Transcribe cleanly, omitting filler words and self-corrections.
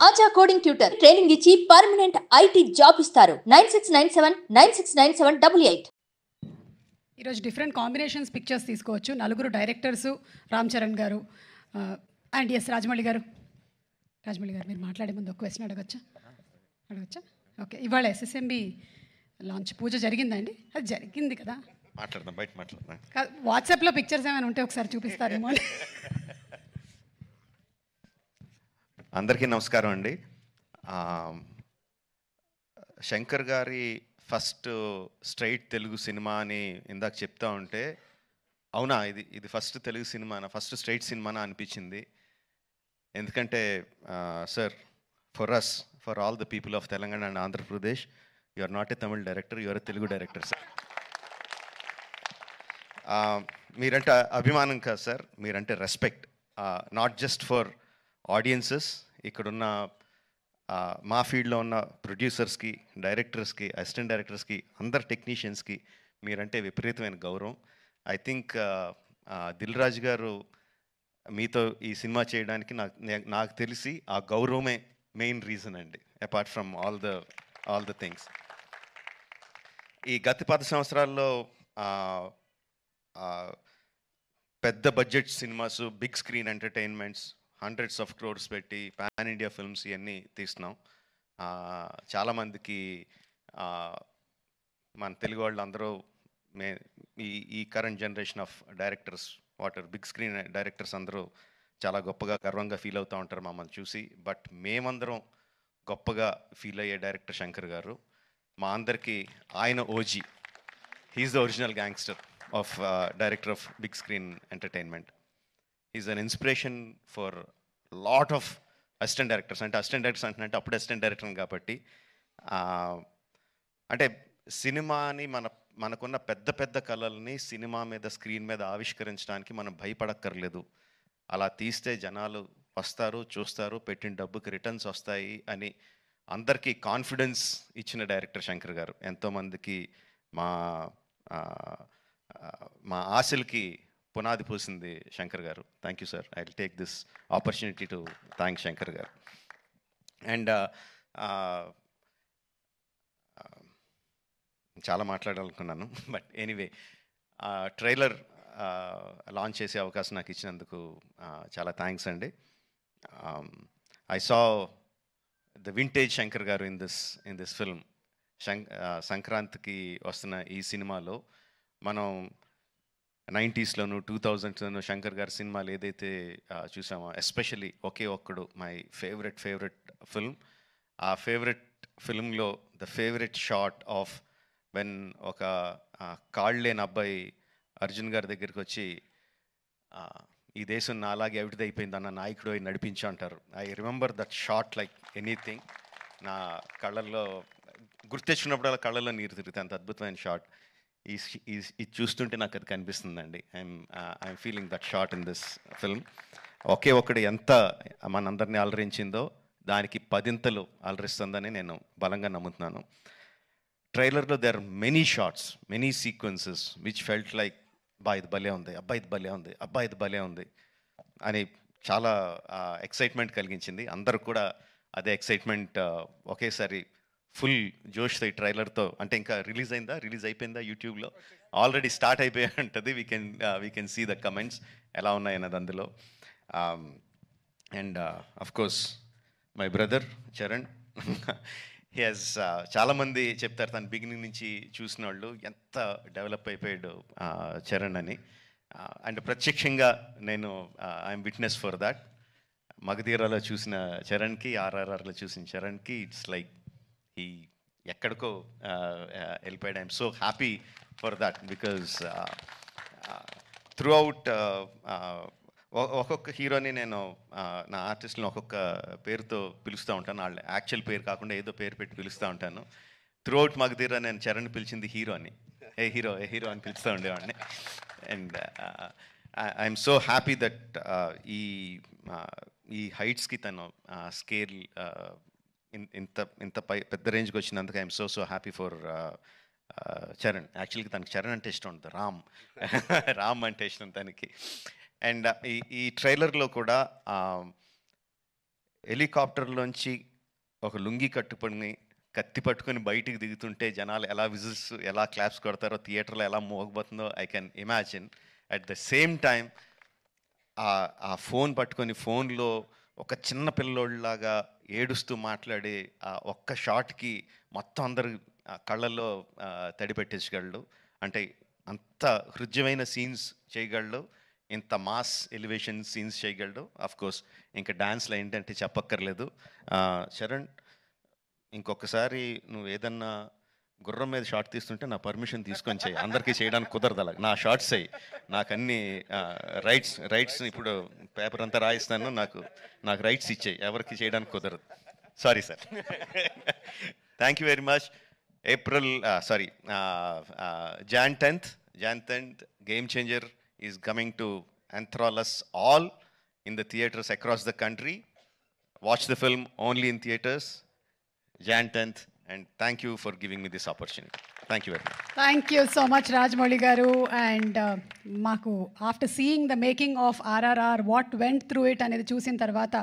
ఆచా coding tutor training ఇచ్చి permanent IT job ఇస్తారు. 9697969788. ఈరోజు డిఫరెంట్ కాంబినేషన్స్ పిక్చర్స్ తీసుకోవచ్చు. నలుగురు డైరెక్టర్సు, రామ్ చరణ్ గారు అండ్ ఎస్ రాజమౌళి గారు మీరు మాట్లాడే ముందు ఒక క్వశ్చన్ అడగచ్చా? ఓకే, ఇవాళ ఎస్ఎస్ఎంబి లాంచ్ పూజ జరిగిందండి? అది జరిగింది కదా, మాట్లాడదాం. వాట్సాప్లో పిక్చర్స్ ఏమైనా ఉంటే ఒకసారి చూపిస్తారేమో. అందరికీ నమస్కారం అండి. శంకర్ గారి ఫస్ట్ స్ట్రైట్ తెలుగు సినిమా అని ఇందాక చెప్తా ఉంటే, అవునా ఇది ఫస్ట్ తెలుగు సినిమానా, ఫస్ట్ స్ట్రైట్ సినిమానా అనిపించింది. ఎందుకంటే sir, for all the people of Telangana and Andhra Pradesh, you are not a Tamil director, you are a Telugu director sir. మీరంటే అభిమానం కాదు సార్, మీరంటే respect. Not just for audiences, ఇక్కడున్న మా ఫీల్డ్లో ఉన్న ప్రొడ్యూసర్స్కి, డైరెక్టర్స్కి, అసిస్టెంట్ డైరెక్టర్స్కి, అందరు టెక్నీషియన్స్కి మీరంటే విపరీతమైన గౌరవం. ఐ థింక్ దిల్ రాజు గారు మీతో ఈ సినిమా చేయడానికి నాకు తెలిసి ఆ గౌరవమే మెయిన్ రీజన్ అండి, apart from all the things. ఈ గత 10 సంవత్సరాల్లో పెద్ద budget cinemas, big screen entertainments, hundreds of crores పెట్టి పాన్ ఇండియా ఫిల్మ్స్ ఇవన్నీ తీస్తున్నాం. చాలామందికి మన తెలుగు వాళ్ళు అందరూ ఈ current generation of directors, big screen directors అందరూ చాలా గొప్పగా, గర్వంగా ఫీల్ అవుతూ ఉంటారు మమ్మల్ని చూసి. బట్ మేమందరం గొప్పగా ఫీల్ అయ్యే డైరెక్టర్ శంకర్ గారు. మా అందరికీ ఆయన OG. He's the original gangster of director of big screen entertainment. Is an inspiration for lot of assistant directors. అంటే అసిస్టెంట్ డైరెక్టర్స్ అంటే అప్పుడు అసిస్టెంట్ డైరెక్టర్ కాబట్టి, అంటే సినిమాని మనకున్న పెద్ద పెద్ద కళల్ని సినిమా మీద, స్క్రీన్ మీద ఆవిష్కరించడానికి మనం భయపడక్కర్లేదు. అలా తీస్తే జనాలు వస్తారు, చూస్తారు, పెట్టిన డబ్బుకి రిటర్న్స్ వస్తాయి అని అందరికీ కాన్ఫిడెన్స్ ఇచ్చిన డైరెక్టర్ శంకర్ గారు. ఎంతోమందికి మా ఆశలకి పునాది పోసింది శంకర్ గారు. Thank you sir. I will take this opportunity to thank Shankar గారు. అండ్ చాలా మాట్లాడాలనుకున్నాను, బట్ ఎనీవే, ట్రైలర్ లాంచ్ చేసే అవకాశం నాకు ఇచ్చినందుకు చాలా థ్యాంక్స్ అండి. I saw the vintage Shankar గారు ఇన్ దిస్ ఫిల్మ్. సంక్రాంతికి వస్తున్న ఈ సినిమాలో మనం 90స్లోను 2000స్లోను శంకర్ గారి సినిమాలు ఏదైతే చూసామో, especially Oke Okkadu my favourite film. ఆ ఫేవరెట్ ఫిల్మ్లో the favourite shot of when ఒక కాళ్ళు లేని అబ్బాయి అర్జున్ గారి దగ్గరికి వచ్చి, ఈ దేశం నా అలాగే ఎవరిది అయిపోయింది అన్న నాయకుడు అయి నడిపించు అంటారు. I remember that shot like anything. నా కళ్ళల్లో గుర్తెచ్చుకున్నప్పుడు కళ్ళల్లో నీరు తిరుగుతాయి, అంత అద్భుతమైన షాట్. ఇది చూస్తుంటే నాకు అది కనిపిస్తుందండి. I'm feeling that shot in this film. Oke Okkadu ఎంత మనందరినీ అలరించిందో దానికి 10 అలరిస్తుందని నేను బలంగా నమ్ముతున్నాను. ట్రైలర్లో there are many shots, many sequences which felt like, ఇది భలే ఉంది, ఇది భలే ఉంది అని చాలా ఎక్సైట్మెంట్ కలిగించింది. అందరూ కూడా అదే ఎక్సైట్మెంట్ ఒకేసారి ఫుల్ జోష్తో ఈ ట్రైలర్తో, అంటే ఇంకా రిలీజ్ అయిపోయిందా యూట్యూబ్లో? ఆల్రెడీ స్టార్ట్ అయిపోయి ఉంటుంది. We can see the comments ఎలా ఉన్నాయి అన్నది అందులో. And of course my brother Charan, he has, చాలామంది చెప్తారు తను బిగినింగ్ నుంచి చూసిన వాళ్ళు ఎంత డెవలప్ అయిపోయాడు చరణ్ అని. అండ్ ప్రత్యక్షంగా నేను ఐఎమ్ విట్నెస్ ఫర్ దాట్. మగధీరాలో చూసిన చరణ్కి, ఆర్ఆర్ఆర్లో చూసిన చరణ్కి ఇట్స్ లైక్ ఈ ఎక్కడికో వెళ్ళిపోయాడు. I'm so happy for that, because through out ఒక్కొక్క హీరోని నేను నా ఆర్టిస్ట్ని ఒక్కొక్క పేరుతో పిలుస్తూ ఉంటాను. వాళ్ళ యాక్చువల్ పేరు కాకుండా ఏదో పేరు పెట్టి పిలుస్తూ ఉంటాను. త్రూ అవుట్ మగధీరా నేను చరణ్ పిలిచింది హీరో అని, ఏ హీరో అని పిలుస్తూ ఉండేవాడిని. And I'm so happy that ఈ హైట్స్కి తను స్కేల్ ఇంత పెద్ద రేంజ్కి వచ్చినందుకు I'm so happy for Charan. యాక్చువల్గా తనకి చరణ్ అంటే ఇష్టం ఉంటుంది, రామ్ అంటే ఇష్టం తనకి. అండ్ ఈ ట్రైలర్లో కూడా హెలికాప్టర్లోంచి ఒక లుంగి కట్టుకొని కత్తి పట్టుకొని బయటికి దిగుతుంటే జనాలు ఎలా విజిల్స్ ఎలా క్లాప్స్ కొడతారో థియేటర్లో ఎలా మోగబోతుందో I can imagine. At the same time ఆ ఫోన్ పట్టుకొని ఫోన్లో ఒక చిన్న పిల్లోళ్ళలాగా ఏడుస్తూ మాట్లాడే ఆ ఒక్క షాట్కి మొత్తం అందరు కళ్ళల్లో తడి పెట్టేసగలడు. అంటే అంత హృద్యమైన సీన్స్ చేయగలడు, ఇంత మాస్ ఎలివేషన్ సీన్స్ చేయగలడు. కోర్స్ ఇంకా డాన్స్లో ఏంటంటే చెప్పక్కర్లేదు. చరణ్, ఇంకొకసారి నువ్వు ఏదన్నా గుర్రం మీద షార్ట్ తీస్తుంటే నా పర్మిషన్ తీసుకొని చేయి. అందరికీ చేయడానికి కుదరదు అలా. నా షార్ట్స్ అయ్యి నాకు అన్ని రైట్స్ ఇప్పుడు పేపర్ అంతా రాయిస్తాను, నాకు రైట్స్ ఇచ్చేయి, ఎవరికి చేయడానికి కుదరదు. Sorry sir. Thank you very much. Jan 10th, Game Changer is coming to enthrall us all in the theatres across the country. Watch the film only in theatres, Jan 10th, and thank you for giving me this opportunity. Thank you very much. Thank you so much Rajamouli గారు. And మాకు after seeing the making of RRR what went through it అనేది చూసిన తర్వాత